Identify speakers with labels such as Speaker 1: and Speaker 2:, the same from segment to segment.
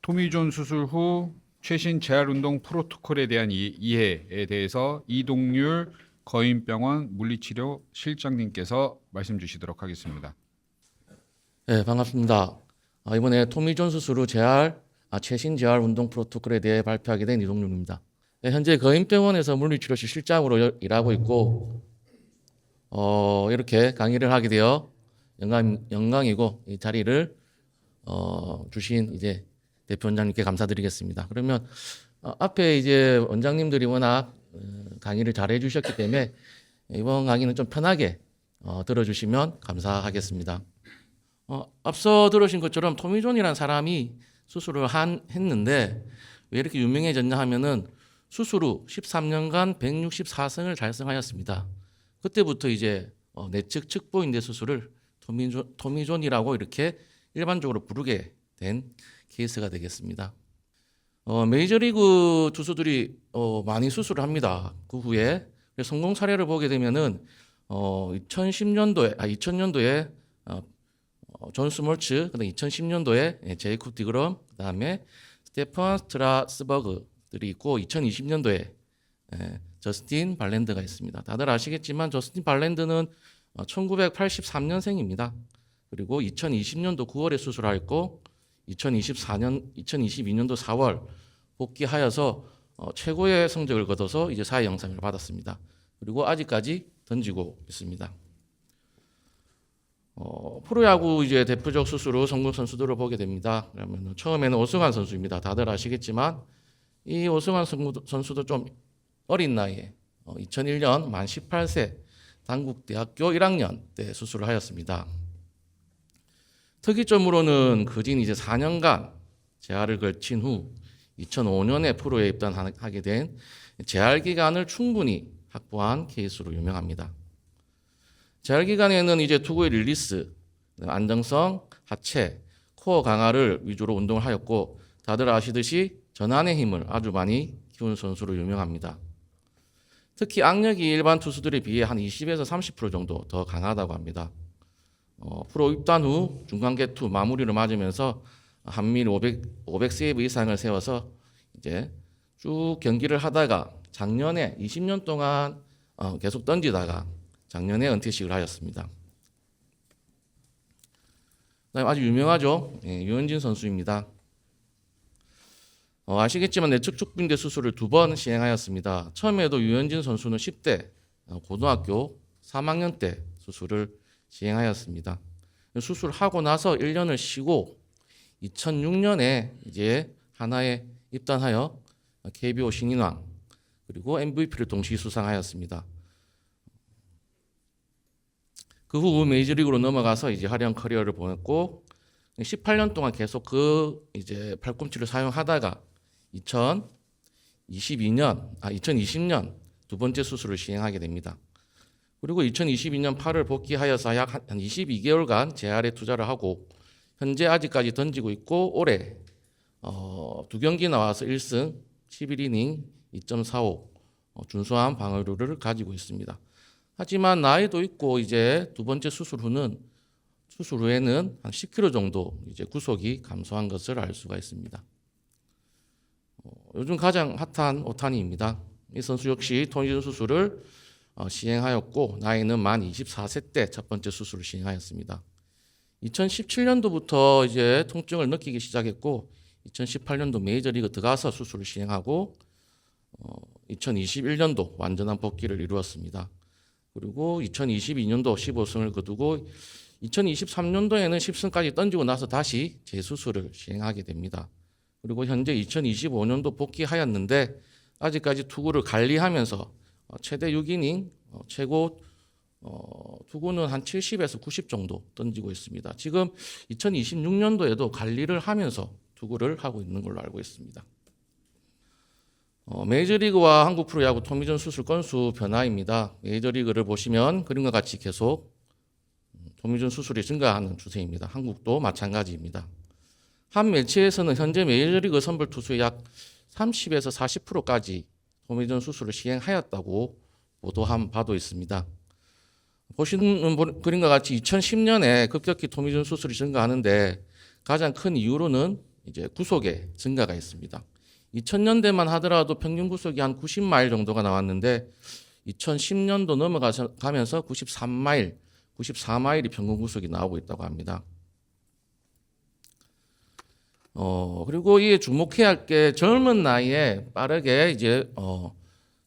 Speaker 1: 토미존 수술 후 최신 재활운동 프로토콜에 대한 이해에 대해서 이동률 거인병원 물리치료 실장님께서 말씀 주시도록 하겠습니다.
Speaker 2: 네, 반갑습니다. 이번에 토미존 수술 후 최신 재활 운동 프로토콜에 대해 발표하게 된 이동률입니다. 네, 현재 거인병원에서 물리치료실 실장으로 일하고 있고, 이렇게 강의를 하게 되어 영광이고, 이 자리를 주신 이제 대표 원장님께 감사드리겠습니다. 그러면 앞에 이제 원장님들이 워낙 강의를 잘 해주셨기 때문에 이번 강의는 좀 편하게 들어주시면 감사하겠습니다. 앞서 들으신 것처럼 토미존이라는 사람이 수술을 했는데 왜 이렇게 유명해졌냐 하면은 수술 후 13년간 164승을 달성하였습니다. 그때부터 이제 내측 측보인대 수술을 토미존이라고 이렇게 일반적으로 부르게 된 케이스가 되겠습니다. 메이저리그 투수들이 많이 수술을 합니다. 그 후에 성공 사례를 보게 되면은 2000년도에 존 스몰츠, 그다음에 2010년도에 제이콥 디그럼, 그다음에 스테판 스트라스버그들이 있고 2020년도에 저스틴 발랜드가 있습니다. 다들 아시겠지만 저스틴 발랜드는 1983년생입니다. 그리고 2020년도 9월에 수술하였고 2022년도 4월 복귀하여서 최고의 성적을 거둬서 이제 사회 영상을 받았습니다. 그리고 아직까지 던지고 있습니다. 프로야구 이제 대표적 수술로 성공 선수들을 보게 됩니다. 그러면 처음에는 오승환 선수입니다. 다들 아시겠지만 이 오승환 선수도 좀 어린 나이에 2001년 만 18세 단국대학교 1학년 때 수술을 하였습니다. 특이점으로는 그진 이제 4년간 재활을 거친 후 2005년에 프로에 입단하게 된 재활 기간을 충분히 확보한 케이스로 유명합니다. 재활 기간에는 이제 투구의 릴리스, 안정성, 하체, 코어 강화를 위주로 운동을 하였고 다들 아시듯이 전환의 힘을 아주 많이 키운 선수로 유명합니다. 특히 악력이 일반 투수들에 비해 한 20에서 30% 정도 더 강하다고 합니다. 프로 입단 후 중간 개투 마무리를 맞으면서 한밀 500 세이브 이상을 세워서 이제 쭉 경기를 하다가 작년에 20년 동안 계속 던지다가 작년에 은퇴식을 하였습니다. 그다음에 아주 유명하죠. 유현진 선수입니다. 아시겠지만 내측 축빈대 수술을 2번 시행하였습니다. 처음에도 유현진 선수는 10대 고등학교 3학년 때 수술을 시행하였습니다. 수술하고 나서 1년을 쉬고 2006년에 이제 하나에 입단하여 KBO 신인왕 그리고 MVP를 동시 수상하였습니다. 그 후 메이저리그로 넘어가서 이제 화려한 커리어를 보냈고 18년 동안 계속 그 이제 팔꿈치를 사용하다가 2020년 두 번째 수술을 시행하게 됩니다. 그리고 2022년 8월 복귀하여서 약 한 22개월간 재활에 투자를 하고 현재 아직까지 던지고 있고 올해 2경기 나와서 1승 11이닝 2.45 준수한 방어율을 가지고 있습니다. 하지만 나이도 있고 이제 두 번째 수술 후에는 한 10kg 정도 이제 구속이 감소한 것을 알 수가 있습니다. 요즘 가장 핫한 오타니입니다. 이 선수 역시 토미존 수술을 시행하였고 나이는 만 24세 때 첫 번째 수술을 시행하였습니다. 2017년도부터 이제 통증을 느끼기 시작했고 2018년도 메이저리그 들어가서 수술을 시행하고 2021년도 완전한 복귀를 이루었습니다. 그리고 2022년도 15승을 거두고 2023년도에는 10승까지 던지고 나서 다시 재수술을 시행하게 됩니다. 그리고 현재 2025년도 복귀하였는데 아직까지 투구를 관리하면서 최대 6이닝 최고 투구는 한 70에서 90 정도 던지고 있습니다. 지금 2026년도에도 관리를 하면서 투구를 하고 있는 걸로 알고 있습니다. 메이저리그와 한국 프로야구 토미존 수술 건수 변화입니다. 메이저리그를 보시면 그림과 같이 계속 토미존 수술이 증가하는 추세입니다. 한국도 마찬가지입니다. 한 매체에서는 현재 메이저리그 선발 투수의 약 30에서 40%까지 토미존 수술을 시행하였다고 보도한 바도 있습니다. 보시는 그림과 같이 2010년에 급격히 토미존 수술이 증가하는데 가장 큰 이유로는 이제 구속의 증가가 있습니다. 2000년대만 하더라도 평균 구속이 한 90마일 정도가 나왔는데 2010년도 넘어가면서 93마일, 94마일이 평균 구속이 나오고 있다고 합니다. 그리고 이에 주목해야 할 게 젊은 나이에 빠르게 이제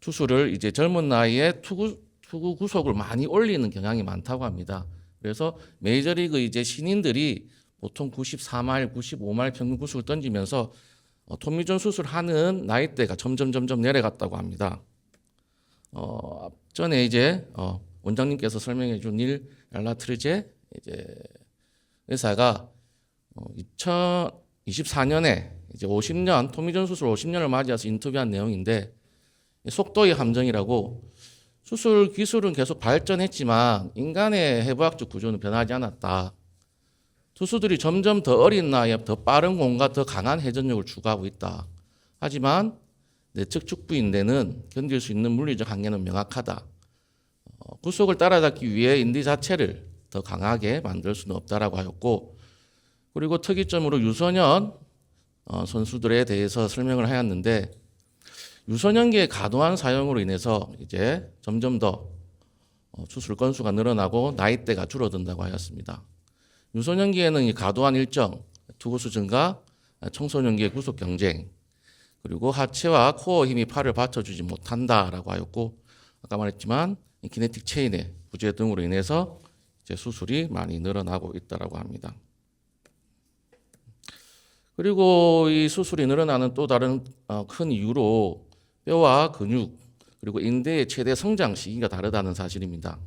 Speaker 2: 투수를 이제 젊은 나이에 투구 구속을 많이 올리는 경향이 많다고 합니다. 그래서 메이저리그 이제 신인들이 보통 94마일, 95마일 평균 구속을 던지면서 토미존 수술하는 나이대가 점점 내려갔다고 합니다. 전에 이제 원장님께서 설명해준 닐 알라트르제 이제 의사가 2024년에 이제 50년 토미존 수술 50년을 맞이해서 인터뷰한 내용인데 속도의 함정이라고 수술 기술은 계속 발전했지만 인간의 해부학적 구조는 변하지 않았다. 투수들이 점점 더 어린 나이에 더 빠른 공과 더 강한 회전력을 추구하고 있다. 하지만 내측 축부 인대는 견딜 수 있는 물리적 한계는 명확하다. 구속을 따라잡기 위해 인대 자체를 더 강하게 만들 수는 없다라고 하였고, 그리고 특이점으로 유소년 선수들에 대해서 설명을 하였는데, 유소년기의 과도한 사용으로 인해서 이제 점점 더 수술 건수가 늘어나고 나이대가 줄어든다고 하였습니다. 유소년기에는 이 과도한 일정, 투구수 증가, 청소년기의 구속 경쟁, 그리고 하체와 코어 힘이 팔을 받쳐주지 못한다라고 하였고, 아까 말했지만 이 키네틱 체인의 부재 등으로 인해서 이제 수술이 많이 늘어나고 있다라고 합니다. 그리고 이 수술이 늘어나는 또 다른 큰 이유로 뼈와 근육 그리고 인대의 최대 성장 시기가 다르다는 사실입니다.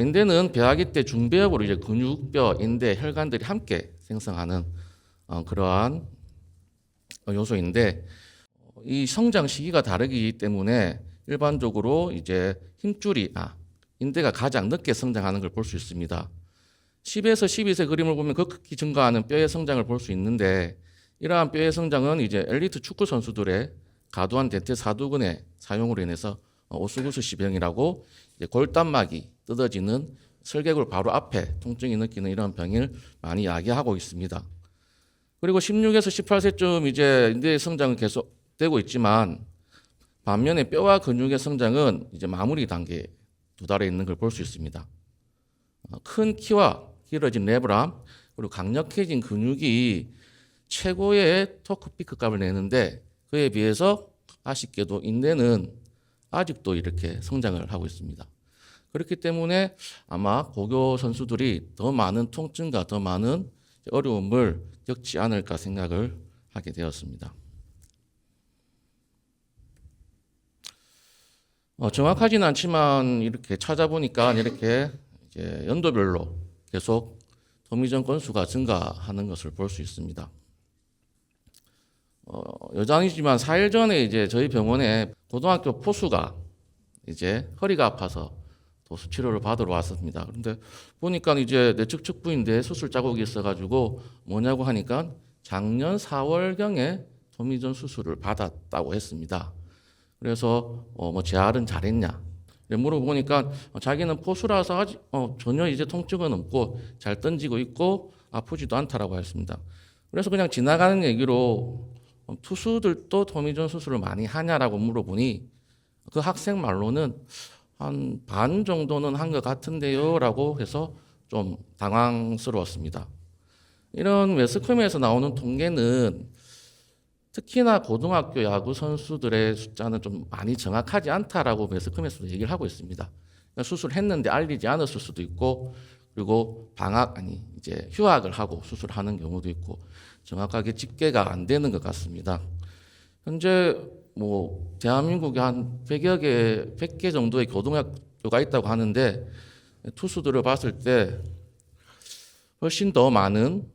Speaker 2: 인대는 배아기 때 중배엽으로 이제 근육, 뼈, 인대, 혈관들이 함께 생성하는 그러한 요소인데, 이 성장 시기가 다르기 때문에 일반적으로 이제 힘줄이 인대가 가장 늦게 성장하는 걸 볼 수 있습니다. 10에서 12세 그림을 보면 극히 증가하는 뼈의 성장을 볼 수 있는데, 이러한 뼈의 성장은 이제 엘리트 축구 선수들의 과도한 대퇴사두근의 사용으로 인해서 오스구스시병이라고 골단막이 뜯어지는 설계골 바로 앞에 통증이 느끼는 이런 병을 많이 야기하고 있습니다. 그리고 16에서 18세쯤 이제 인대의 성장은 계속되고 있지만, 반면에 뼈와 근육의 성장은 이제 마무리 단계에 도달해 있는 걸 볼 수 있습니다. 큰 키와 길어진 레브람 그리고 강력해진 근육이 최고의 토크 피크 값을 내는데, 그에 비해서 아쉽게도 인대는 아직도 이렇게 성장을 하고 있습니다. 그렇기 때문에 아마 고교 선수들이 더 많은 통증과 더 많은 어려움을 겪지 않을까 생각을 하게 되었습니다. 정확하지는 않지만 이렇게 찾아보니까 이렇게 이제 연도별로 계속 토미존 건수가 증가하는 것을 볼 수 있습니다. 여장이지만 4일 전에 이제 저희 병원에 고등학교 포수가 이제 허리가 아파서 도수 치료를 받으러 왔습니다. 그런데 보니까 이제 내측 측부인데 수술 자국이 있어가지고 뭐냐고 하니까 작년 4월경에 토미존 수술을 받았다고 했습니다. 그래서 재활은 잘했냐 물어보니까 자기는 포수라서 아직 전혀 이제 통증은 없고 잘 던지고 있고 아프지도 않다라고 했습니다. 그래서 그냥 지나가는 얘기로 투수들도 토미존 수술을 많이 하냐라고 물어보니 그 학생 말로는 한 반 정도는 한 것 같은데요라고 해서 좀 당황스러웠습니다. 이런 매스컴에서 나오는 통계는 특히나 고등학교 야구 선수들의 숫자는 좀 많이 정확하지 않다라고 매스컴에서도 얘기를 하고 있습니다. 그러니까 수술했는데 알리지 않았을 수도 있고, 그리고 이제 휴학을 하고 수술하는 경우도 있고 정확하게 집계가 안 되는 것 같습니다. 현재 대한민국에 한 100개 정도의 고등학교가 있다고 하는데, 투수들을 봤을 때 훨씬 더 많은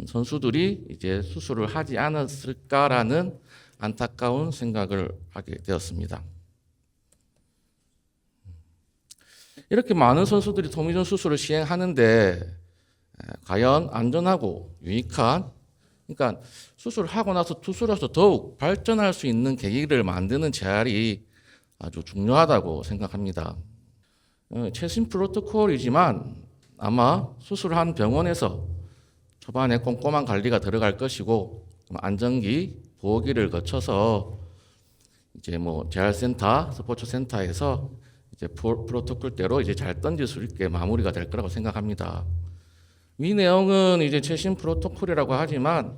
Speaker 2: 선수들이 이제 수술을 하지 않았을까라는 안타까운 생각을 하게 되었습니다. 이렇게 많은 선수들이 토미존 수술을 시행하는데 과연 안전하고 유익한, 그러니까 수술을 하고 나서 투수로서 더욱 발전할 수 있는 계기를 만드는 재활이 아주 중요하다고 생각합니다. 최신 프로토콜이지만 아마 수술한 병원에서 초반에 꼼꼼한 관리가 들어갈 것이고 안정기, 보호기를 거쳐서 이제 뭐 재활센터, 스포츠센터에서 이제 프로토콜대로 이제 잘 던질 수 있게 마무리가 될 거라고 생각합니다. 이 내용은 이제 최신 프로토콜이라고 하지만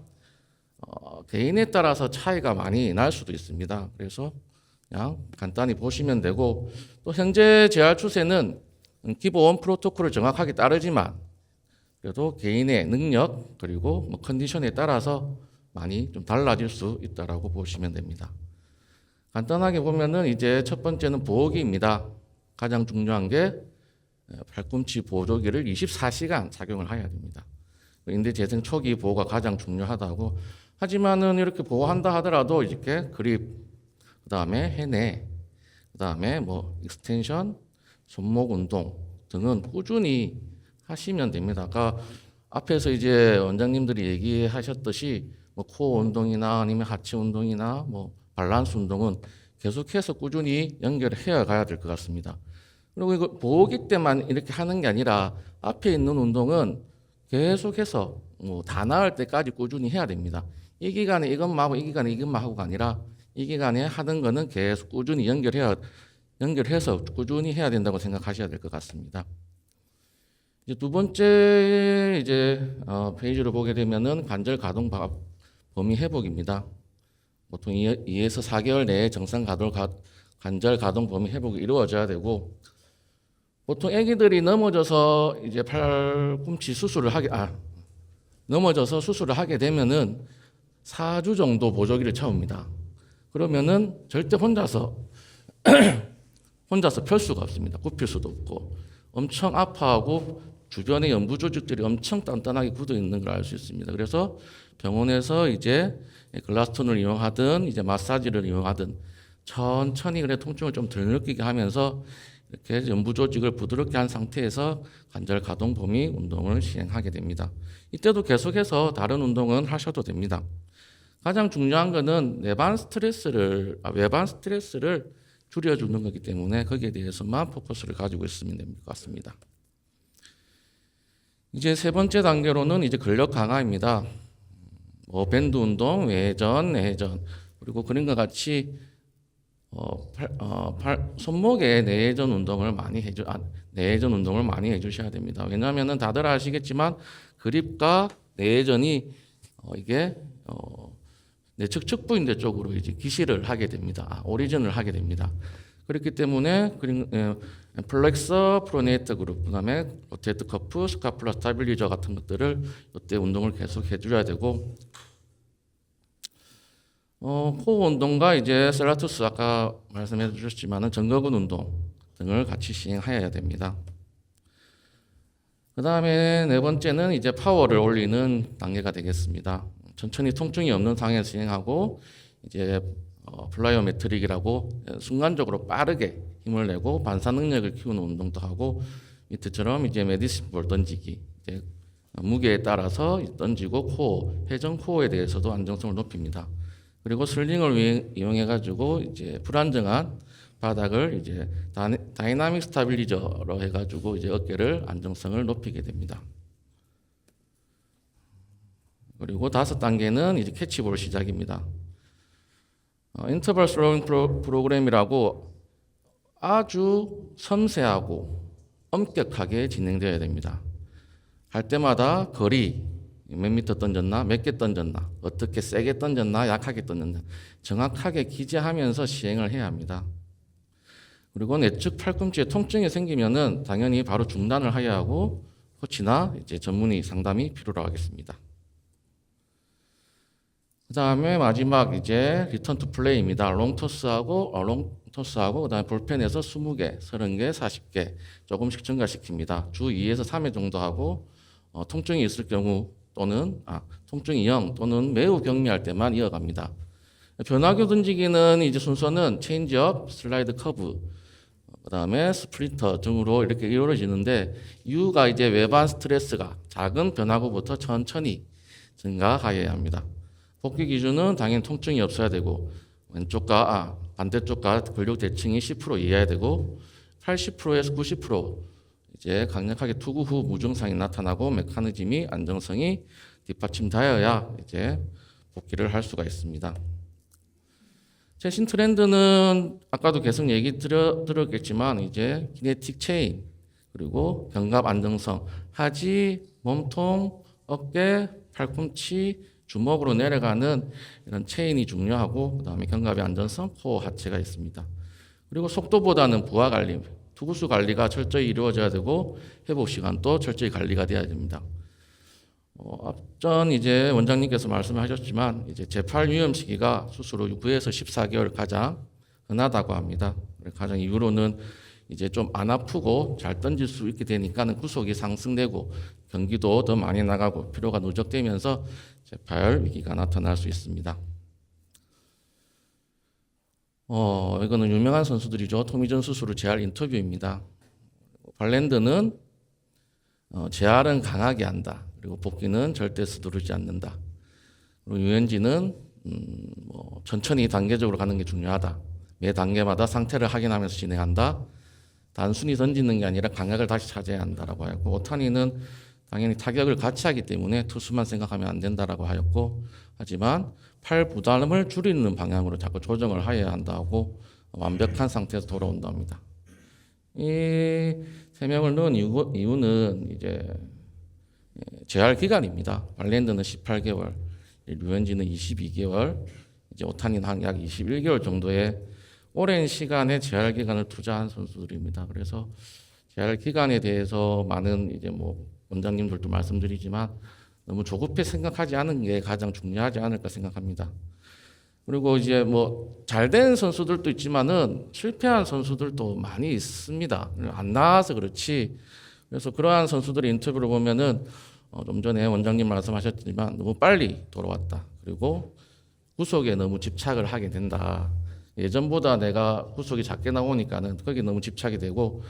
Speaker 2: 개인에 따라서 차이가 많이 날 수도 있습니다. 그래서 그냥 간단히 보시면 되고, 또 현재 재활 추세는 기본 프로토콜을 정확하게 따르지만 그래도 개인의 능력 그리고 뭐 컨디션에 따라서 많이 좀 달라질 수 있다라고 보시면 됩니다. 간단하게 보면은 이제 첫 번째는 보호기입니다. 가장 중요한 게 팔꿈치 보조기를 24시간 착용을 해야 됩니다. 인대 재생 초기 보호가 가장 중요하다고. 하지만은 이렇게 보호한다 하더라도 이렇게 그립, 그다음에 해내, 그다음에 뭐 익스텐션, 손목 운동 등은 꾸준히 하시면 됩니다. 아까 앞에서 이제 원장님들이 얘기하셨듯이 뭐 코어 운동이나 아니면 하체 운동이나 뭐 밸런스 운동은 계속해서 꾸준히 연결해야 가야 될 것 같습니다. 그리고 이거 보호기 때만 이렇게 하는 게 아니라 앞에 있는 운동은 계속해서 뭐 다 나을 때까지 꾸준히 해야 됩니다. 이 기간에 이것만 하고 이 기간에 이것만 하고가 아니라 이 기간에 하는 거는 계속 꾸준히 연결해서 꾸준히 해야 된다고 생각하셔야 될 것 같습니다. 이제 두 번째 페이지를 보게 되면은 관절 가동 범위 회복입니다. 보통 2에서 4개월 내에 정상 관절 가동 범위 회복이 이루어져야 되고, 보통 아기들이 넘어져서 이제 팔꿈치 넘어져서 수술을 하게 되면은 4주 정도 보조기를 채웁니다. 그러면은 절대 혼자서 펼 수가 없습니다. 굽힐 수도 없고 엄청 아파하고 주변의 연부 조직들이 엄청 단단하게 굳어 있는 걸 알 수 있습니다. 그래서 병원에서 이제 글라스톤을 이용하든 이제 마사지를 이용하든 천천히 그래 통증을 좀 덜 느끼게 하면서 이렇게 연부 조직을 부드럽게 한 상태에서 관절 가동 범위 운동을 시행하게 됩니다. 이때도 계속해서 다른 운동은 하셔도 됩니다. 가장 중요한 것은 외반 스트레스를 줄여주는 거기 때문에 거기에 대해서만 포커스를 가지고 있으면 될 것 같습니다. 이제 세 번째 단계로는 이제 근력 강화입니다. 밴드 운동, 외전, 내전, 그리고 그림과 같이 손목에 내전 운동을 많이 해주셔야 됩니다. 왜냐하면은 다들 아시겠지만 그립과 내전이 이게 내측 측부인대 쪽으로 이제 기시를 하게 됩니다. 오리진을 하게 됩니다. 그렇기 때문에 플렉서, 프로네이터 그룹, 그다음에 로테이트 커프, 스카플라 스타빌리저 같은 것들을 이때 운동을 계속 해줘야 되고, 코어 운동과 이제 셀라투스 아까 말씀해 주셨지만은 전거근 운동 등을 같이 시행해야 됩니다. 그다음에 네 번째는 이제 파워를 올리는 단계가 되겠습니다. 천천히 통증이 없는 상황에서 진행하고 이제 플라이오메트릭이라고 순간적으로 빠르게 힘을 내고 반사 능력을 키우는 운동도 하고, 밑에처럼 이제 메디신 볼 던지기, 이제 무게에 따라서 던지고 회전 코어에 대해서도 안정성을 높입니다. 그리고 슬링을 이용해 가지고 이제 불안정한 바닥을 이제 다이나믹 스타빌리저로 해 가지고 이제 어깨를 안정성을 높이게 됩니다. 그리고 5단계는 이제 캐치볼 시작입니다. 인터벌 슬로잉 프로그램이라고 아주 섬세하고 엄격하게 진행되어야 됩니다. 할 때마다 거리, 몇 미터 던졌나, 몇 개 던졌나, 어떻게 세게 던졌나, 약하게 던졌나 정확하게 기재하면서 시행을 해야 합니다. 그리고 내측 팔꿈치에 통증이 생기면은 당연히 바로 중단을 해야 하고 코치나 이제 전문의 상담이 필요로 하겠습니다. 그 다음에 마지막 이제 리턴 투 플레이입니다. 롱토스하고 그다음에 볼펜에서 20개, 30개, 40개 조금씩 증가시킵니다. 주 2에서 3회 정도 하고 통증이 있을 경우 또는 통증이 0 또는 매우 경미할 때만 이어갑니다. 변화교 던지기는 이제 순서는 체인지업, 슬라이드 커브, 그다음에 스플린터 등으로 이렇게 이루어지는데, 이유가 이제 외반 스트레스가 작은 변화구부터 천천히 증가하여야 합니다. 복귀 기준은 당연히 통증이 없어야 되고 반대쪽과 근력 대칭이 10% 이하야 되고 80%에서 90% 이제 강력하게 투구 후 무증상이 나타나고 메커니즘이 안정성이 뒷받침되어야 이제 복귀를 할 수가 있습니다. 최신 트렌드는 아까도 계속 얘기 들었겠지만 이제 키네틱 체인 그리고 견갑 안정성, 하지, 몸통, 어깨, 팔꿈치, 주먹으로 내려가는 이런 체인이 중요하고 그다음에 견갑의 안정성, 코어 하체가 있습니다. 그리고 속도보다는 부하 관리, 투구수 관리가 철저히 이루어져야 되고 회복 시간도 철저히 관리가 돼야 됩니다. 앞전 이제 원장님께서 말씀하셨지만 이제 재팔 유염 시기가 수술 후 9에서 14개월 가장 흔하다고 합니다. 가장 이후로는 이제 좀 안 아프고 잘 던질 수 있게 되니까는 구속이 상승되고 경기도 더 많이 나가고 피로가 누적되면서 재팔 위기가 나타날 수 있습니다. 이거는 유명한 선수들이죠. 토미존 수술 후 재활 인터뷰입니다. 발랜드는 재활은 강하게 한다. 그리고 복귀는 절대 서두르지 않는다. 그리고 유현진은 천천히 단계적으로 가는 게 중요하다. 매 단계마다 상태를 확인하면서 진행한다. 단순히 던지는 게 아니라 감각을 다시 찾아야 한다라고 하였고, 오타니는 당연히 타격을 같이 하기 때문에 투수만 생각하면 안 된다라고 하였고, 하지만 팔 부담을 줄이는 방향으로 자꾸 조정을 해야 한다고 완벽한 상태에서 돌아온답니다. 이 세 명을 넣은 이유는 이제 재활 기간입니다. 발랜드는 18개월, 류현진은 22개월, 이제 오타니는 한 약 21개월 정도의 오랜 시간의 재활 기간을 투자한 선수들입니다. 그래서 재활 기간에 대해서 많은 이제 원장님들도 말씀드리지만 너무 조급해 생각하지 않은 게 가장 중요하지 않을까 생각합니다. 그리고 이제 잘된 선수들도 있지만은 실패한 선수들도 많이 있습니다. 안 나와서 그렇지. 그래서 그러한 선수들의 인터뷰를 보면은 좀 전에 원장님 말씀하셨지만 너무 빨리 돌아왔다. 그리고 구속에 너무 집착을 하게 된다. 예전보다 내가 구속이 작게 나오니까는 거기에 너무 집착이 되고,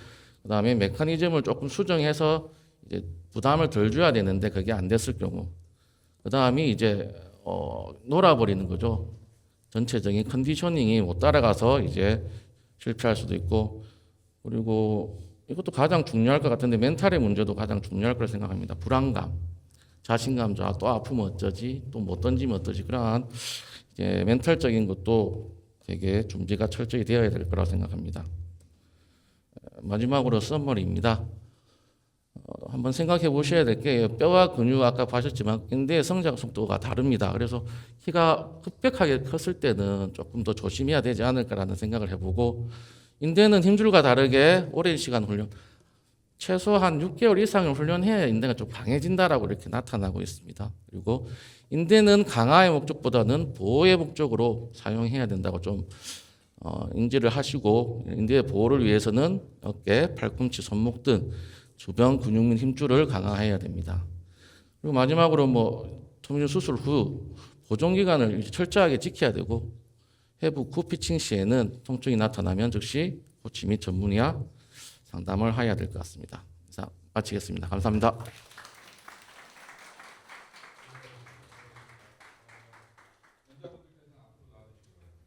Speaker 2: 그다음에 메커니즘을 조금 수정해서 이제 부담을 덜 줘야 되는데 그게 안 됐을 경우, 그다음이 이제 놀아버리는 거죠. 전체적인 컨디셔닝이 못 따라가서 이제 실패할 수도 있고, 그리고 이것도 가장 중요할 것 같은데 멘탈의 문제도 가장 중요할 거라 생각합니다. 불안감, 자신감 저하, 또 아프면 어쩌지, 또 못 던지면 어떠지, 그러한 이제 멘탈적인 것도 되게 준비가 철저히 되어야 될 거라고 생각합니다. 마지막으로 썸머리입니다. 한번 생각해 보셔야 될 게, 뼈와 근육 아까 보셨지만 인대의 성장 속도가 다릅니다. 그래서 키가 급격하게 컸을 때는 조금 더 조심해야 되지 않을까라는 생각을 해보고, 인대는 힘줄과 다르게 오랜 시간 훈련, 최소한 6개월 이상을 훈련해야 인대가 좀 강해진다라고 이렇게 나타나고 있습니다. 그리고 인대는 강화의 목적보다는 보호의 목적으로 사용해야 된다고 좀 인지를 하시고, 인대의 보호를 위해서는 어깨, 팔꿈치, 손목 등 주변 근육 및 힘줄을 강화해야 됩니다. 그리고 마지막으로 토미존 수술 후 보존 기간을 철저하게 지켜야 되고, 회복 후 피칭 시에는 통증이 나타나면 즉시 코치 및 전문의와 상담을 해야 될 것 같습니다. 이상 마치겠습니다. 감사합니다.